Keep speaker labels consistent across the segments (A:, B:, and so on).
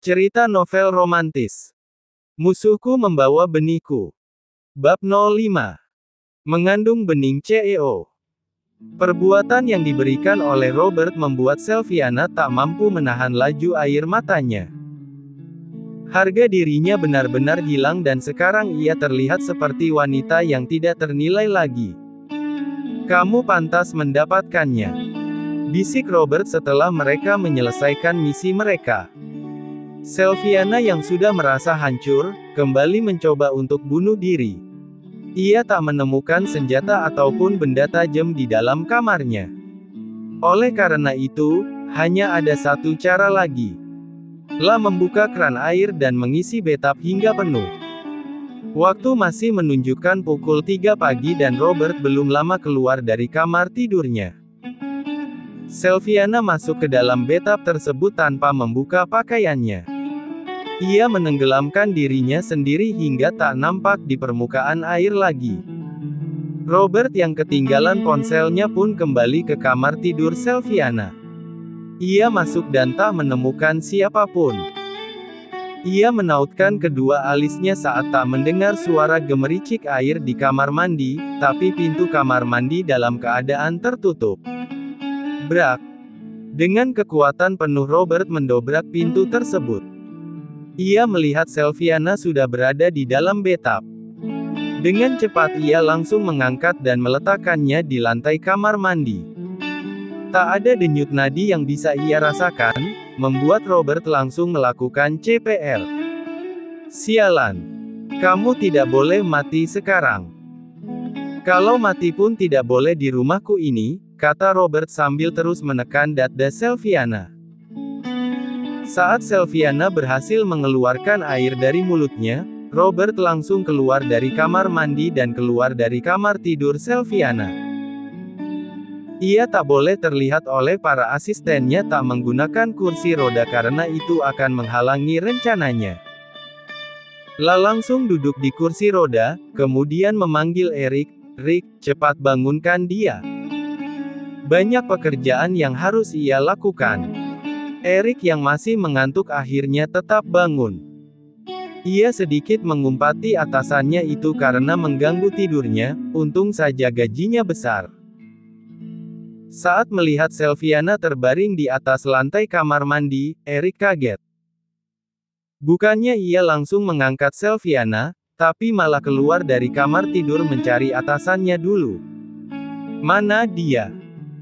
A: Cerita novel romantis. Musuhku membawa benihku. Bab 05. Mengandung bening CEO. Perbuatan yang diberikan oleh Robert membuat Sylviana tak mampu menahan laju air matanya. Harga dirinya benar-benar hilang dan sekarang ia terlihat seperti wanita yang tidak ternilai lagi. Kamu pantas mendapatkannya, bisik Robert setelah mereka menyelesaikan misi mereka. Sylviana yang sudah merasa hancur, kembali mencoba untuk bunuh diri. Ia tak menemukan senjata ataupun benda tajam di dalam kamarnya. Oleh karena itu, hanya ada satu cara lagi. La membuka keran air dan mengisi bathtub hingga penuh. Waktu masih menunjukkan pukul 3 pagi dan Robert belum lama keluar dari kamar tidurnya. Sylviana masuk ke dalam bathtub tersebut tanpa membuka pakaiannya. Ia menenggelamkan dirinya sendiri hingga tak nampak di permukaan air lagi. Robert yang ketinggalan ponselnya pun kembali ke kamar tidur Sylviana. Ia masuk dan tak menemukan siapapun. Ia menautkan kedua alisnya saat tak mendengar suara gemericik air di kamar mandi, tapi pintu kamar mandi dalam keadaan tertutup. Brak! Dengan kekuatan penuh Robert mendobrak pintu tersebut. Ia melihat Sylviana sudah berada di dalam bathtub. Dengan cepat ia langsung mengangkat dan meletakkannya di lantai kamar mandi. Tak ada denyut nadi yang bisa ia rasakan, membuat Robert langsung melakukan CPR. Sialan! Kamu tidak boleh mati sekarang. Kalau mati pun tidak boleh di rumahku ini, kata Robert sambil terus menekan dada Sylviana. Saat Sylviana berhasil mengeluarkan air dari mulutnya, Robert langsung keluar dari kamar mandi dan keluar dari kamar tidur Sylviana. Ia tak boleh terlihat oleh para asistennya tak menggunakan kursi roda karena itu akan menghalangi rencananya. La langsung duduk di kursi roda, kemudian memanggil Eric. Rick, cepat bangunkan dia. Banyak pekerjaan yang harus ia lakukan. Eric yang masih mengantuk akhirnya tetap bangun. Ia sedikit mengumpati atasannya itu karena mengganggu tidurnya, untung saja gajinya besar. Saat melihat Sylviana terbaring di atas lantai kamar mandi, Eric kaget. Bukannya ia langsung mengangkat Sylviana, tapi malah keluar dari kamar tidur mencari atasannya dulu. Mana dia?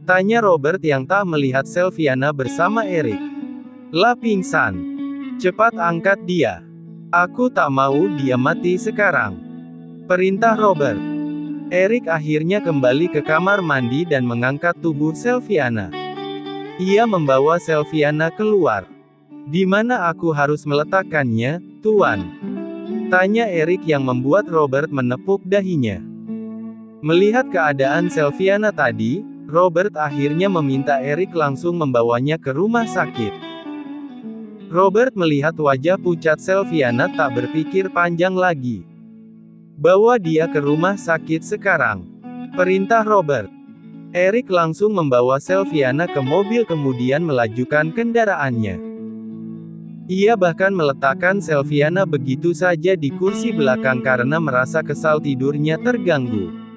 A: Tanya Robert yang tak melihat Sylviana bersama Eric. La pingsan. Cepat angkat dia. Aku tak mau dia mati sekarang. Perintah Robert. Eric akhirnya kembali ke kamar mandi dan mengangkat tubuh Sylviana. Ia membawa Sylviana keluar. Di mana aku harus meletakkannya, Tuan? Tanya Eric yang membuat Robert menepuk dahinya. Melihat keadaan Sylviana tadi, Robert akhirnya meminta Eric langsung membawanya ke rumah sakit. Robert melihat wajah pucat Sylviana tak berpikir panjang lagi. Bawa dia ke rumah sakit sekarang. Perintah Robert. Eric langsung membawa Sylviana ke mobil kemudian melajukan kendaraannya. Ia bahkan meletakkan Sylviana begitu saja di kursi belakang karena merasa kesal tidurnya terganggu.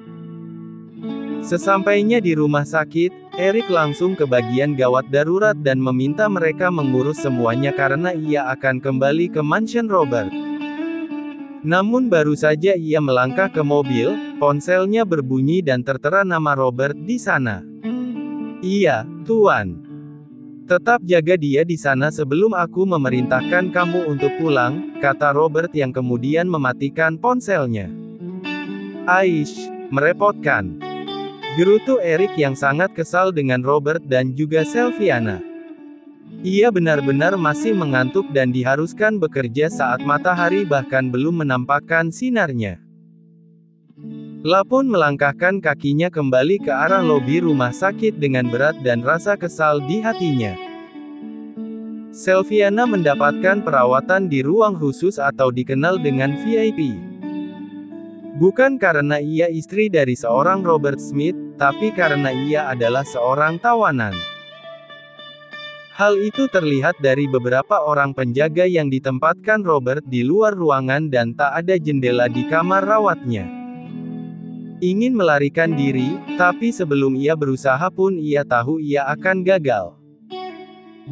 A: Sesampainya di rumah sakit, Eric langsung ke bagian gawat darurat dan meminta mereka mengurus semuanya karena ia akan kembali ke mansion Robert. Namun baru saja ia melangkah ke mobil, ponselnya berbunyi dan tertera nama Robert di sana. Iya, Tuan. Tetap jaga dia di sana sebelum aku memerintahkan kamu untuk pulang, kata Robert yang kemudian mematikan ponselnya. Aish, merepotkan. Gerutu Eric yang sangat kesal dengan Robert dan juga Sylviana. Ia benar-benar masih mengantuk dan diharuskan bekerja saat matahari bahkan belum menampakkan sinarnya. La pun melangkahkan kakinya kembali ke arah lobi rumah sakit dengan berat dan rasa kesal di hatinya. Sylviana mendapatkan perawatan di ruang khusus atau dikenal dengan VIP. Bukan karena ia istri dari seorang Robert Smith, tapi karena ia adalah seorang tawanan. Hal itu terlihat dari beberapa orang penjaga yang ditempatkan Robert di luar ruangan dan tak ada jendela di kamar rawatnya. Ingin melarikan diri, tapi sebelum ia berusaha pun ia tahu ia akan gagal.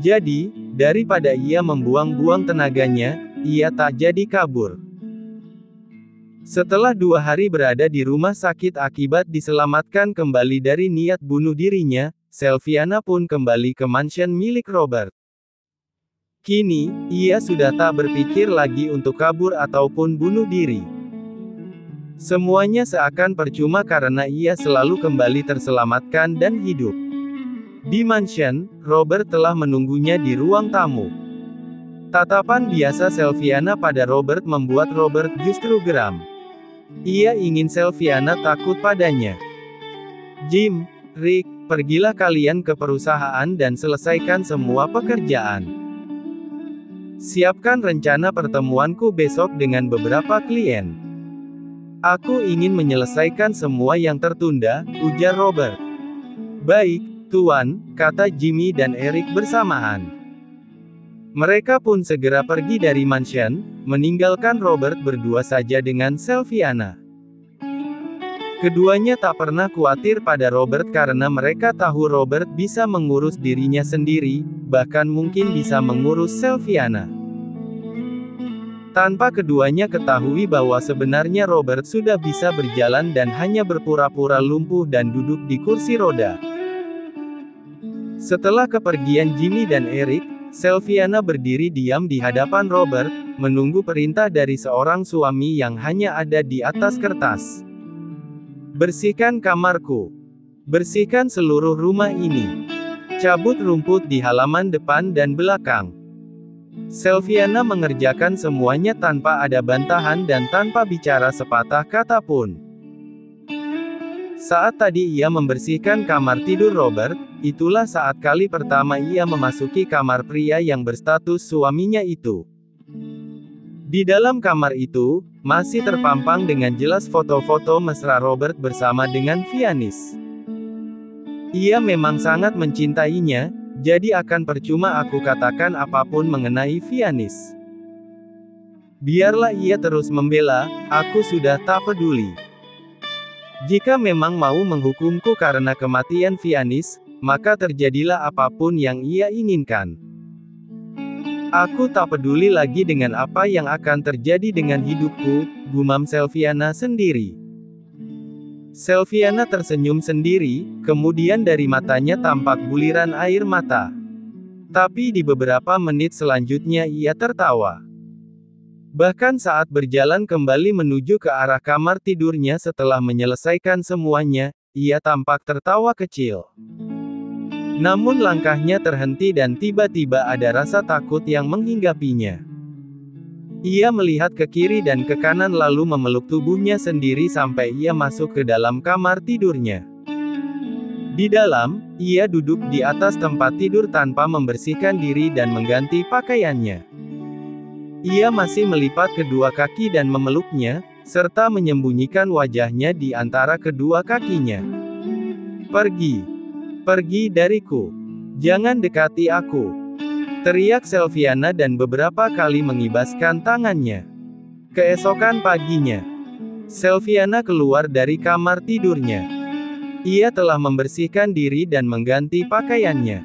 A: Jadi, daripada ia membuang-buang tenaganya, ia tak jadi kabur. Setelah 2 hari berada di rumah sakit akibat diselamatkan kembali dari niat bunuh dirinya, Sylviana pun kembali ke mansion milik Robert. Kini, ia sudah tak berpikir lagi untuk kabur ataupun bunuh diri. Semuanya seakan percuma karena ia selalu kembali terselamatkan dan hidup. Di mansion, Robert telah menunggunya di ruang tamu. Tatapan biasa Sylviana pada Robert membuat Robert justru geram. Ia ingin Sylviana takut padanya. "Jim, Rick, pergilah kalian ke perusahaan dan selesaikan semua pekerjaan. Siapkan rencana pertemuanku besok dengan beberapa klien. Aku ingin menyelesaikan semua yang tertunda," ujar Robert. "Baik, Tuan," kata Jimmy dan Eric bersamaan. Mereka pun segera pergi dari mansion, meninggalkan Robert berdua saja dengan Sylviana. Keduanya tak pernah khawatir pada Robert karena mereka tahu Robert bisa mengurus dirinya sendiri, bahkan mungkin bisa mengurus Sylviana. Tanpa keduanya ketahui bahwa sebenarnya Robert sudah bisa berjalan dan hanya berpura-pura lumpuh dan duduk di kursi roda. Setelah kepergian Jimmy dan Eric, Sylviana berdiri diam di hadapan Robert, menunggu perintah dari seorang suami yang hanya ada di atas kertas. "Bersihkan kamarku. Bersihkan seluruh rumah ini. Cabut rumput di halaman depan dan belakang." Sylviana mengerjakan semuanya tanpa ada bantahan dan tanpa bicara sepatah kata pun. Saat tadi ia membersihkan kamar tidur Robert, itulah saat kali pertama ia memasuki kamar pria yang berstatus suaminya itu. Di dalam kamar itu, masih terpampang dengan jelas foto-foto mesra Robert bersama dengan Vianis. Ia memang sangat mencintainya, jadi akan percuma aku katakan apapun mengenai Vianis. Biarlah ia terus membela, aku sudah tak peduli. Jika memang mau menghukumku karena kematian Vianis, maka terjadilah apapun yang ia inginkan. Aku tak peduli lagi dengan apa yang akan terjadi dengan hidupku, gumam Sylviana sendiri. Sylviana tersenyum sendiri, kemudian dari matanya tampak buliran air mata. Tapi di beberapa menit selanjutnya ia tertawa. Bahkan saat berjalan kembali menuju ke arah kamar tidurnya setelah menyelesaikan semuanya, ia tampak tertawa kecil. Namun langkahnya terhenti dan tiba-tiba ada rasa takut yang menghinggapinya. Ia melihat ke kiri dan ke kanan lalu memeluk tubuhnya sendiri sampai ia masuk ke dalam kamar tidurnya. Di dalam, ia duduk di atas tempat tidur tanpa membersihkan diri dan mengganti pakaiannya. Ia masih melipat kedua kaki dan memeluknya, serta menyembunyikan wajahnya di antara kedua kakinya. "Pergi. Pergi dariku. Jangan dekati aku," teriak Sylviana dan beberapa kali mengibaskan tangannya. Keesokan paginya, Sylviana keluar dari kamar tidurnya. Ia telah membersihkan diri dan mengganti pakaiannya.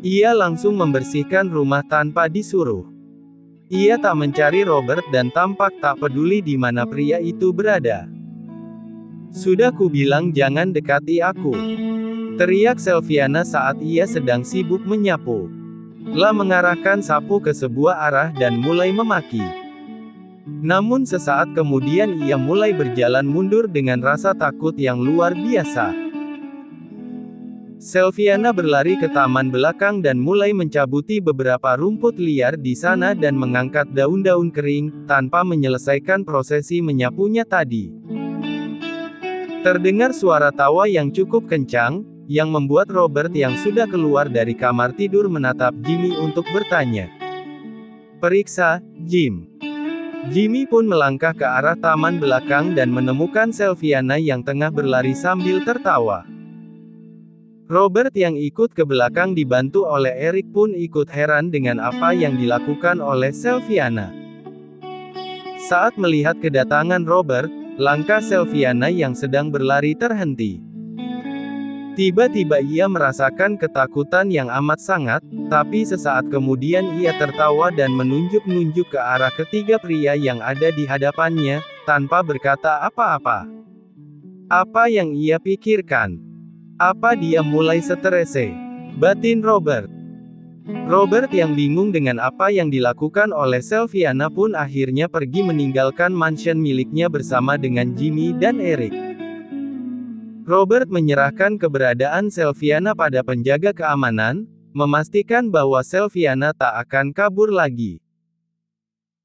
A: Ia langsung membersihkan rumah tanpa disuruh. Ia tak mencari Robert dan tampak tak peduli di mana pria itu berada. "Sudah kubilang jangan dekati aku," teriak Sylviana saat ia sedang sibuk menyapu. Lah mengarahkan sapu ke sebuah arah dan mulai memaki. Namun sesaat kemudian ia mulai berjalan mundur dengan rasa takut yang luar biasa. Sylviana berlari ke taman belakang dan mulai mencabuti beberapa rumput liar di sana dan mengangkat daun-daun kering, tanpa menyelesaikan prosesi menyapunya tadi. Terdengar suara tawa yang cukup kencang, yang membuat Robert yang sudah keluar dari kamar tidur menatap Jimmy untuk bertanya. "Periksa, Jim." Jimmy pun melangkah ke arah taman belakang dan menemukan Sylviana yang tengah berlari sambil tertawa. Robert yang ikut ke belakang dibantu oleh Eric pun ikut heran dengan apa yang dilakukan oleh Sylviana. Saat melihat kedatangan Robert, langkah Sylviana yang sedang berlari terhenti. Tiba-tiba ia merasakan ketakutan yang amat sangat, tapi sesaat kemudian ia tertawa dan menunjuk-nunjuk ke arah ketiga pria yang ada di hadapannya, tanpa berkata apa-apa. Apa yang ia pikirkan? Apa dia mulai strese? Batin Robert. Robert yang bingung dengan apa yang dilakukan oleh Sylviana pun akhirnya pergi meninggalkan mansion miliknya bersama dengan Jimmy dan Eric. Robert menyerahkan keberadaan Sylviana pada penjaga keamanan, memastikan bahwa Sylviana tak akan kabur lagi.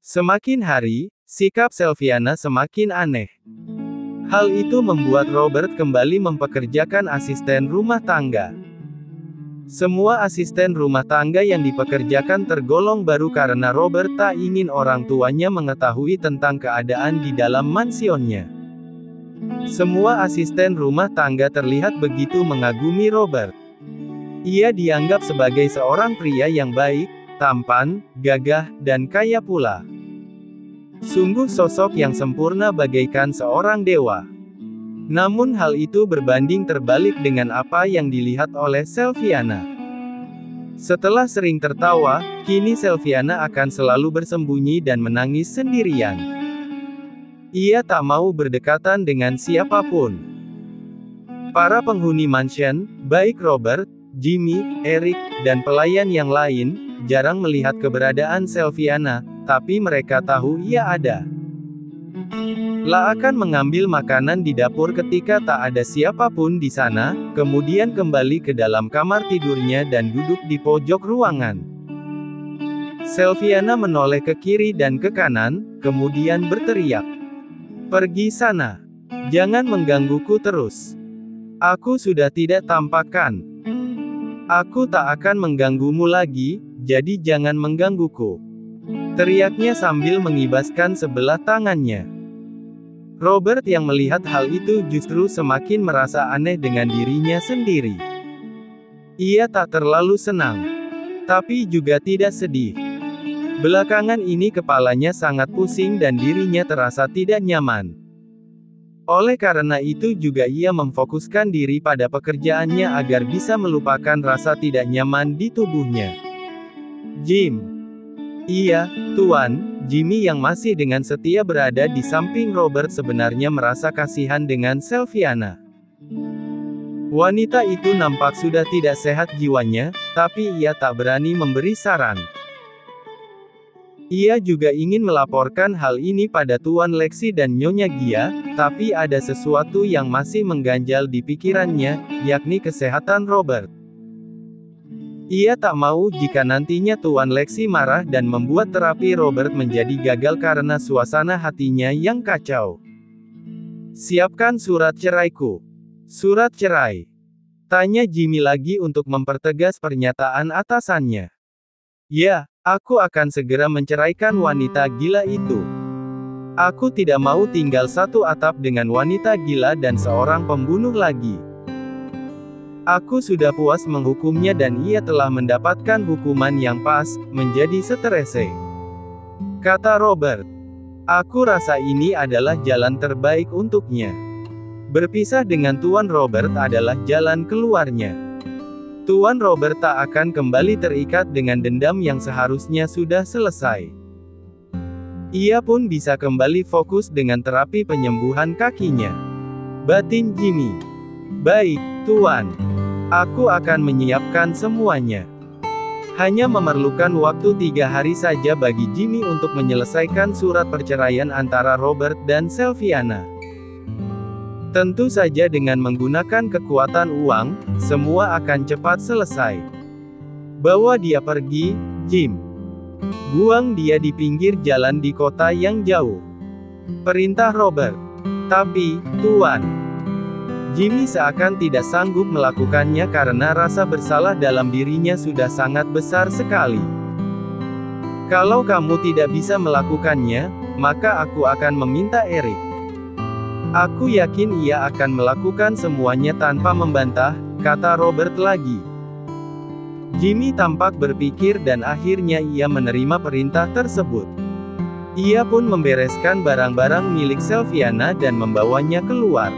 A: Semakin hari, sikap Sylviana semakin aneh. Hal itu membuat Robert kembali mempekerjakan asisten rumah tangga. Semua asisten rumah tangga yang dipekerjakan tergolong baru karena Robert tak ingin orang tuanya mengetahui tentang keadaan di dalam mansionnya. Semua asisten rumah tangga terlihat begitu mengagumi Robert. Ia dianggap sebagai seorang pria yang baik, tampan, gagah, dan kaya pula. Sungguh sosok yang sempurna bagaikan seorang dewa. Namun hal itu berbanding terbalik dengan apa yang dilihat oleh Sylviana. Setelah sering tertawa, kini Sylviana akan selalu bersembunyi dan menangis sendirian. Ia tak mau berdekatan dengan siapapun. Para penghuni mansion, baik Robert, Jimmy, Eric, dan pelayan yang lain, jarang melihat keberadaan Sylviana, tapi mereka tahu ia ada. La akan mengambil makanan di dapur ketika tak ada siapapun di sana, kemudian kembali ke dalam kamar tidurnya dan duduk di pojok ruangan. Sylviana menoleh ke kiri dan ke kanan, kemudian berteriak. Pergi sana. Jangan menggangguku terus. Aku sudah tidak tampakkan. Aku tak akan mengganggumu lagi, jadi jangan menggangguku. Teriaknya sambil mengibaskan sebelah tangannya. Robert yang melihat hal itu justru semakin merasa aneh dengan dirinya sendiri. Ia tak terlalu senang, tapi juga tidak sedih. Belakangan ini kepalanya sangat pusing dan dirinya terasa tidak nyaman. Oleh karena itu juga ia memfokuskan diri pada pekerjaannya agar bisa melupakan rasa tidak nyaman di tubuhnya. Jim. Iya, Tuan. Jimmy yang masih dengan setia berada di samping Robert sebenarnya merasa kasihan dengan Sylviana. Wanita itu nampak sudah tidak sehat jiwanya, tapi ia tak berani memberi saran. Ia juga ingin melaporkan hal ini pada Tuan Lexi dan Nyonya Gia, tapi ada sesuatu yang masih mengganjal di pikirannya, yakni kesehatan Robert. Ia tak mau jika nantinya Tuan Lexi marah dan membuat terapi Robert menjadi gagal karena suasana hatinya yang kacau. Siapkan surat ceraiku. Surat cerai? Tanya Jimmy lagi untuk mempertegas pernyataan atasannya. Ya, aku akan segera menceraikan wanita gila itu. Aku tidak mau tinggal satu atap dengan wanita gila dan seorang pembunuh lagi. Aku sudah puas menghukumnya dan ia telah mendapatkan hukuman yang pas, menjadi strese. Kata Robert. Aku rasa ini adalah jalan terbaik untuknya. Berpisah dengan Tuan Robert adalah jalan keluarnya. Tuan Robert tak akan kembali terikat dengan dendam yang seharusnya sudah selesai. Ia pun bisa kembali fokus dengan terapi penyembuhan kakinya. Batin Jimmy. Baik, Tuan. Aku akan menyiapkan semuanya. Hanya memerlukan waktu 3 hari saja bagi Jimmy untuk menyelesaikan surat perceraian antara Robert dan Sylviana. Tentu saja dengan menggunakan kekuatan uang, semua akan cepat selesai. Bawa dia pergi, Jim. Buang dia di pinggir jalan di kota yang jauh. Perintah Robert. Tapi, Tuan. Jimmy seakan tidak sanggup melakukannya karena rasa bersalah dalam dirinya sudah sangat besar sekali. Kalau kamu tidak bisa melakukannya, maka aku akan meminta Eric. Aku yakin ia akan melakukan semuanya tanpa membantah, kata Robert lagi. Jimmy tampak berpikir dan akhirnya ia menerima perintah tersebut. Ia pun membereskan barang-barang milik Sylviana dan membawanya keluar.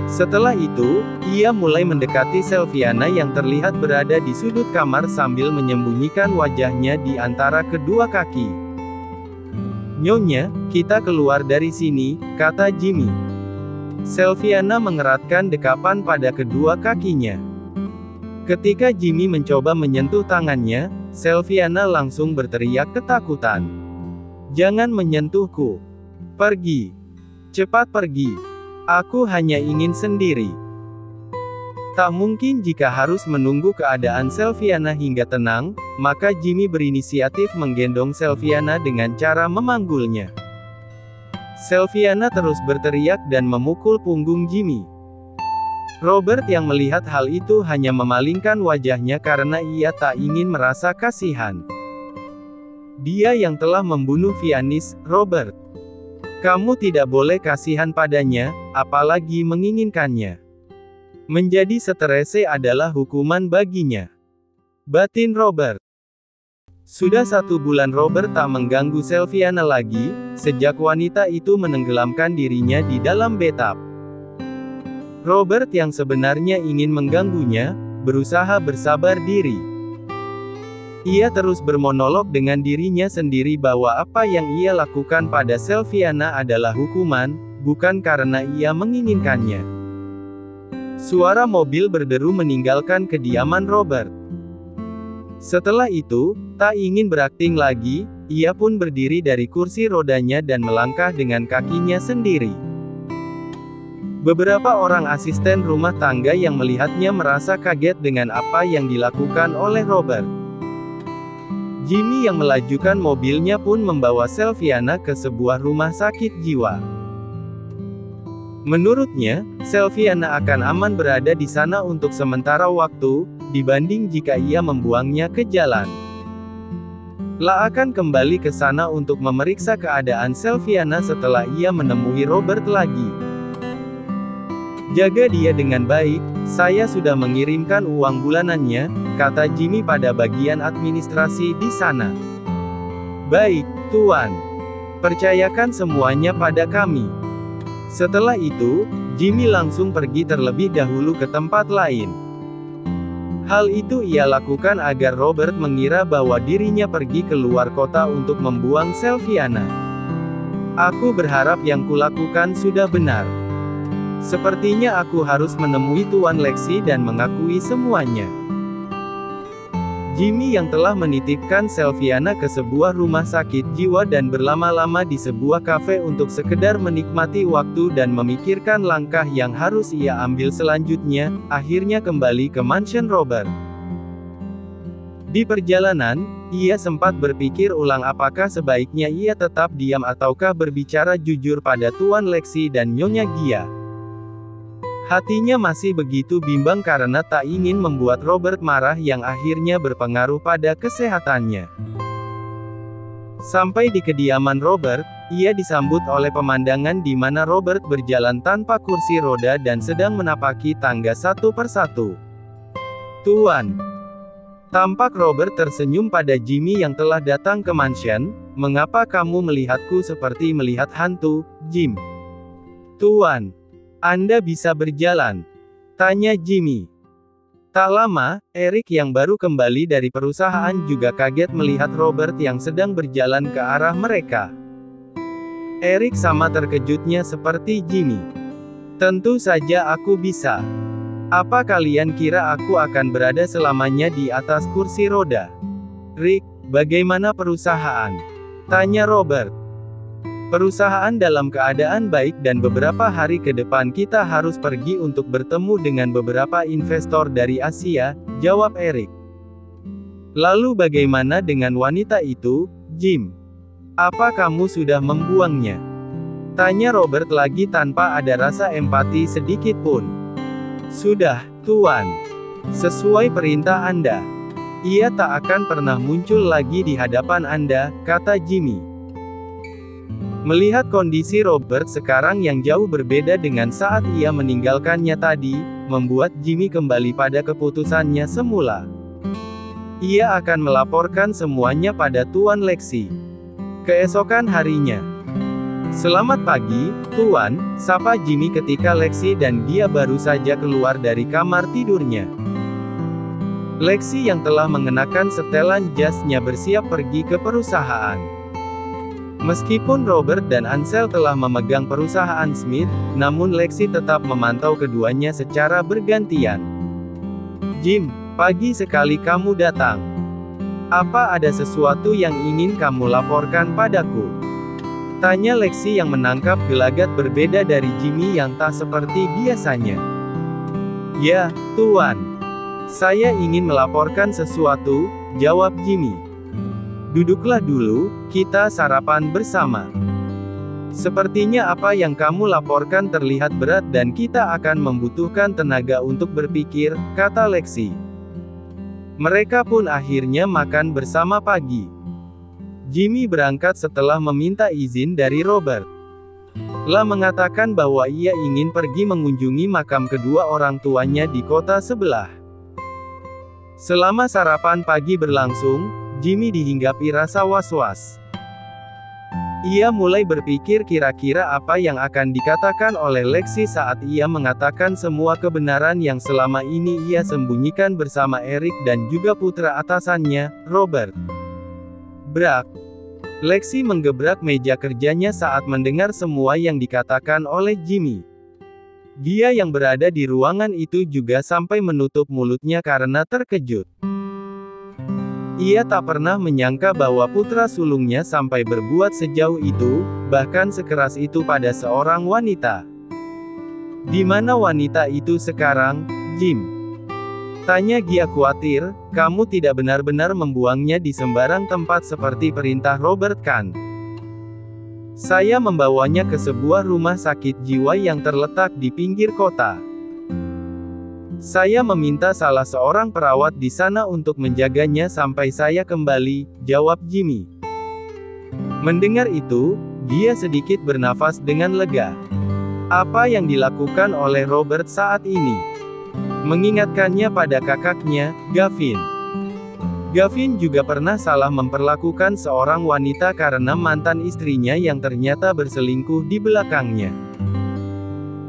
A: Setelah itu, ia mulai mendekati Sylviana yang terlihat berada di sudut kamar sambil menyembunyikan wajahnya di antara kedua kaki. "Nyonya, kita keluar dari sini," kata Jimmy. Sylviana mengeratkan dekapan pada kedua kakinya. Ketika Jimmy mencoba menyentuh tangannya, Sylviana langsung berteriak ketakutan. "Jangan menyentuhku. Pergi. Cepat pergi. Aku hanya ingin sendiri." Tak mungkin jika harus menunggu keadaan Sylviana hingga tenang, maka Jimmy berinisiatif menggendong Sylviana dengan cara memanggulnya. Sylviana terus berteriak dan memukul punggung Jimmy. Robert yang melihat hal itu hanya memalingkan wajahnya karena ia tak ingin merasa kasihan. "Dia yang telah membunuh Vianis, Robert. Kamu tidak boleh kasihan padanya, apalagi menginginkannya. Menjadi seterese adalah hukuman baginya," batin Robert. Sudah 1 bulan Robert tak mengganggu Sylviana lagi, sejak wanita itu menenggelamkan dirinya di dalam bathtub. Robert yang sebenarnya ingin mengganggunya, berusaha bersabar diri. Ia terus bermonolog dengan dirinya sendiri bahwa apa yang ia lakukan pada Sylviana adalah hukuman, bukan karena ia menginginkannya. Suara mobil berderu meninggalkan kediaman Robert. Setelah itu, tak ingin berakting lagi, ia pun berdiri dari kursi rodanya dan melangkah dengan kakinya sendiri. Beberapa orang asisten rumah tangga yang melihatnya merasa kaget dengan apa yang dilakukan oleh Robert. Jimmy yang melajukan mobilnya pun membawa Sylviana ke sebuah rumah sakit jiwa. Menurutnya, Sylviana akan aman berada di sana untuk sementara waktu, dibanding jika ia membuangnya ke jalan. La akan kembali ke sana untuk memeriksa keadaan Sylviana setelah ia menemui Robert lagi. "Jaga dia dengan baik, saya sudah mengirimkan uang bulanannya," kata Jimmy pada bagian administrasi di sana. "Baik, Tuan. Percayakan semuanya pada kami." Setelah itu, Jimmy langsung pergi terlebih dahulu ke tempat lain. Hal itu ia lakukan agar Robert mengira bahwa dirinya pergi ke luar kota untuk membuang Sylviana. "Aku berharap yang kulakukan sudah benar. Sepertinya aku harus menemui Tuan Lexi dan mengakui semuanya." Jimmy yang telah menitipkan Sylviana ke sebuah rumah sakit jiwa dan berlama-lama di sebuah kafe untuk sekedar menikmati waktu dan memikirkan langkah yang harus ia ambil selanjutnya, akhirnya kembali ke mansion Robert. Di perjalanan, ia sempat berpikir ulang apakah sebaiknya ia tetap diam ataukah berbicara jujur pada Tuan Lexi dan Nyonya Gia. Hatinya masih begitu bimbang karena tak ingin membuat Robert marah yang akhirnya berpengaruh pada kesehatannya. Sampai di kediaman Robert, ia disambut oleh pemandangan di mana Robert berjalan tanpa kursi roda dan sedang menapaki tangga satu persatu. "Tuan." Tampak Robert tersenyum pada Jimmy yang telah datang ke mansion. "Mengapa kamu melihatku seperti melihat hantu, Jim?" "Tuan, Anda bisa berjalan?" tanya Jimmy. Tak lama, Eric yang baru kembali dari perusahaan juga kaget melihat Robert yang sedang berjalan ke arah mereka. Eric sama terkejutnya seperti Jimmy. "Tentu saja aku bisa. Apa kalian kira aku akan berada selamanya di atas kursi roda?" "Rick, bagaimana perusahaan?" tanya Robert. "Perusahaan dalam keadaan baik dan beberapa hari ke depan kita harus pergi untuk bertemu dengan beberapa investor dari Asia," jawab Eric. "Lalu bagaimana dengan wanita itu, Jim? Apa kamu sudah membuangnya?" tanya Robert lagi tanpa ada rasa empati sedikit pun. "Sudah, Tuan. Sesuai perintah Anda. Ia tak akan pernah muncul lagi di hadapan Anda," kata Jimmy. Melihat kondisi Robert sekarang yang jauh berbeda dengan saat ia meninggalkannya tadi, membuat Jimmy kembali pada keputusannya semula. Ia akan melaporkan semuanya pada Tuan Lexi. Keesokan harinya. "Selamat pagi, Tuan," sapa Jimmy ketika Lexi dan dia baru saja keluar dari kamar tidurnya. Lexi yang telah mengenakan setelan jasnya bersiap pergi ke perusahaan. Meskipun Robert dan Ansel telah memegang perusahaan Smith, namun Lexi tetap memantau keduanya secara bergantian. "Jim, pagi sekali kamu datang. Apa ada sesuatu yang ingin kamu laporkan padaku?" tanya Lexi yang menangkap gelagat berbeda dari Jimmy yang tak seperti biasanya. "Ya, Tuan. Saya ingin melaporkan sesuatu," jawab Jimmy. "Duduklah dulu, kita sarapan bersama. Sepertinya apa yang kamu laporkan terlihat berat dan kita akan membutuhkan tenaga untuk berpikir," kata Lexi. Mereka pun akhirnya makan bersama pagi. Jimmy berangkat setelah meminta izin dari Robert. La mengatakan bahwa ia ingin pergi mengunjungi makam kedua orang tuanya di kota sebelah. Selama sarapan pagi berlangsung, Jimmy dihinggapi rasa was-was. Ia mulai berpikir kira-kira apa yang akan dikatakan oleh Lexi saat ia mengatakan semua kebenaran yang selama ini ia sembunyikan bersama Eric dan juga putra atasannya, Robert. Brak. Lexi menggebrak meja kerjanya saat mendengar semua yang dikatakan oleh Jimmy. Dia yang berada di ruangan itu juga sampai menutup mulutnya karena terkejut. Ia tak pernah menyangka bahwa putra sulungnya sampai berbuat sejauh itu, bahkan sekeras itu pada seorang wanita. "Di mana wanita itu sekarang, Jim?" tanya Gia khawatir. "Kamu tidak benar-benar membuangnya di sembarang tempat seperti perintah Robert kan?" "Saya membawanya ke sebuah rumah sakit jiwa yang terletak di pinggir kota. Saya meminta salah seorang perawat di sana untuk menjaganya sampai saya kembali," jawab Jimmy. Mendengar itu, dia sedikit bernafas dengan lega. Apa yang dilakukan oleh Robert saat ini mengingatkannya pada kakaknya, Gavin. Gavin juga pernah salah memperlakukan seorang wanita karena mantan istrinya yang ternyata berselingkuh di belakangnya.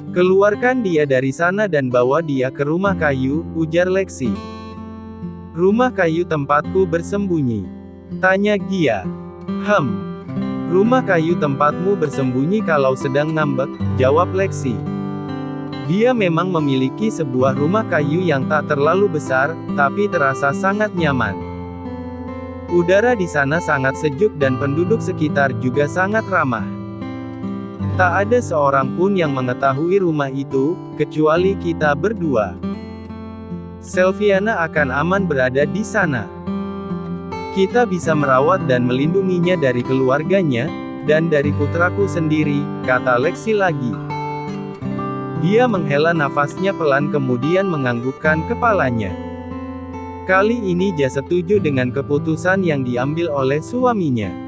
A: "Keluarkan dia dari sana dan bawa dia ke rumah kayu," ujar Lexi. "Rumah kayu tempatku bersembunyi?" tanya Gia. Rumah kayu tempatmu bersembunyi kalau sedang ngambek," jawab Lexi. Dia memang memiliki sebuah rumah kayu yang tak terlalu besar, tapi terasa sangat nyaman. Udara di sana sangat sejuk dan penduduk sekitar juga sangat ramah. Tak ada seorang pun yang mengetahui rumah itu, kecuali kita berdua. Selviana akan aman berada di sana. Kita bisa merawat dan melindunginya dari keluarganya, dan dari putraku sendiri, kata Lexi lagi. Dia menghela nafasnya pelan kemudian menganggukkan kepalanya. Kali ini Gia setuju dengan keputusan yang diambil oleh suaminya.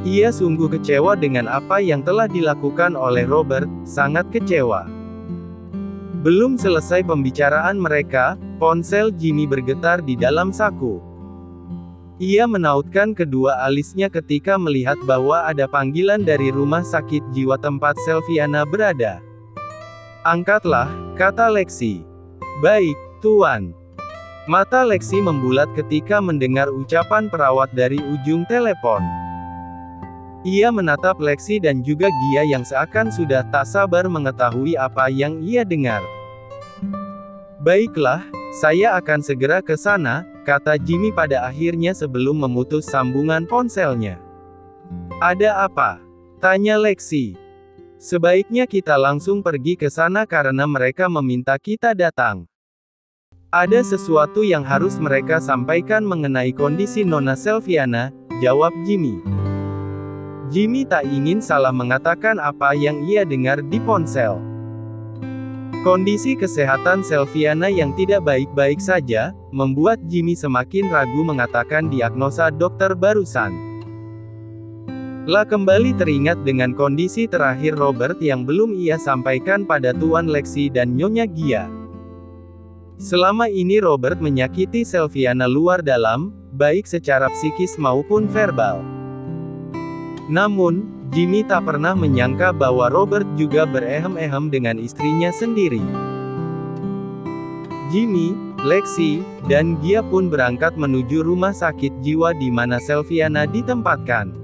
A: Ia sungguh kecewa dengan apa yang telah dilakukan oleh Robert, sangat kecewa. Belum selesai pembicaraan mereka, ponsel Jimmy bergetar di dalam saku. Ia menautkan kedua alisnya ketika melihat bahwa ada panggilan dari rumah sakit jiwa tempat Selviana berada. "Angkatlah," kata Lexi. "Baik, Tuan." Mata Lexi membulat ketika mendengar ucapan perawat dari ujung telepon. Ia menatap Lexi dan juga Gia yang seakan sudah tak sabar mengetahui apa yang ia dengar. "Baiklah, saya akan segera ke sana," kata Jimmy pada akhirnya sebelum memutus sambungan ponselnya. "Ada apa?" tanya Lexi. "Sebaiknya kita langsung pergi ke sana karena mereka meminta kita datang. Ada sesuatu yang harus mereka sampaikan mengenai kondisi Nona Selviana," jawab Jimmy. Jimmy tak ingin salah mengatakan apa yang ia dengar di ponsel. Kondisi kesehatan Selviana yang tidak baik-baik saja, membuat Jimmy semakin ragu mengatakan diagnosa dokter barusan. La kembali teringat dengan kondisi terakhir Robert yang belum ia sampaikan pada Tuan Lexi dan Nyonya Gia. Selama ini Robert menyakiti Sylviana luar dalam, baik secara psikis maupun verbal. Namun, Jimmy tak pernah menyangka bahwa Robert juga berehem-ehem dengan istrinya sendiri. Jimmy, Lexi, dan Gia pun berangkat menuju rumah sakit jiwa di mana Sylviana ditempatkan.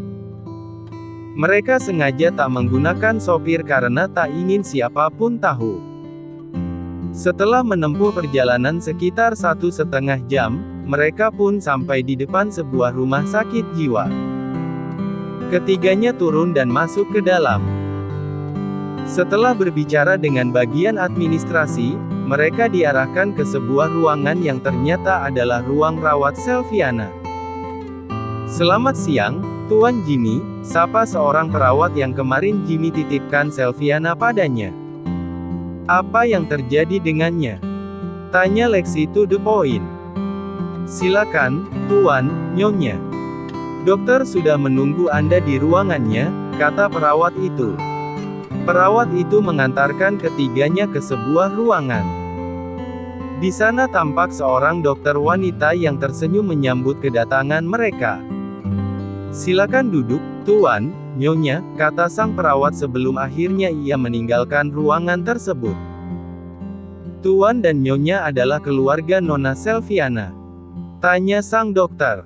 A: Mereka sengaja tak menggunakan sopir karena tak ingin siapapun tahu. Setelah menempuh perjalanan sekitar 1,5 jam, mereka pun sampai di depan sebuah rumah sakit jiwa. Ketiganya turun dan masuk ke dalam. Setelah berbicara dengan bagian administrasi, mereka diarahkan ke sebuah ruangan yang ternyata adalah ruang rawat Sylviana. "Selamat siang, Tuan Jimmy," sapa seorang perawat yang kemarin Jimmy titipkan Sylviana padanya. "Apa yang terjadi dengannya?" tanya Lexi to the point. "Silakan, Tuan, Nyonya. Dokter sudah menunggu Anda di ruangannya," kata perawat itu. Perawat itu mengantarkan ketiganya ke sebuah ruangan. Di sana tampak seorang dokter wanita yang tersenyum menyambut kedatangan mereka. "Silakan duduk, Tuan, Nyonya," kata sang perawat sebelum akhirnya ia meninggalkan ruangan tersebut. "Tuan dan Nyonya adalah keluarga Nona Sylviana?" tanya sang dokter.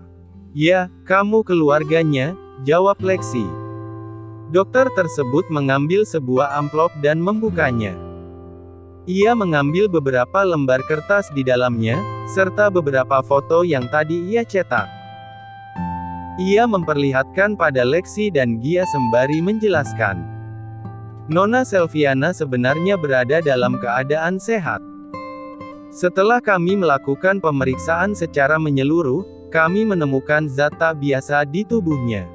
A: "Ya, kamu keluarganya," jawab Lexi. Dokter tersebut mengambil sebuah amplop dan membukanya. Ia mengambil beberapa lembar kertas di dalamnya, serta beberapa foto yang tadi ia cetak. Ia memperlihatkan pada Lexi dan Gia sembari menjelaskan. "Nona Sylviana sebenarnya berada dalam keadaan sehat. Setelah kami melakukan pemeriksaan secara menyeluruh, kami menemukan zat tak biasa di tubuhnya.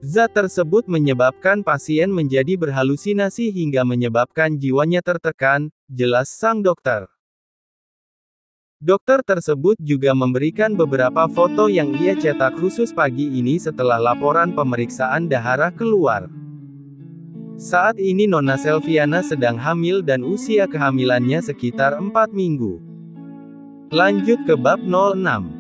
A: Zat tersebut menyebabkan pasien menjadi berhalusinasi hingga menyebabkan jiwanya tertekan," jelas sang dokter. Dokter tersebut juga memberikan beberapa foto yang ia cetak khusus pagi ini setelah laporan pemeriksaan dahara keluar. Saat ini Nona Sylviana sedang hamil dan usia kehamilannya sekitar 4 minggu. Lanjut ke bab 06.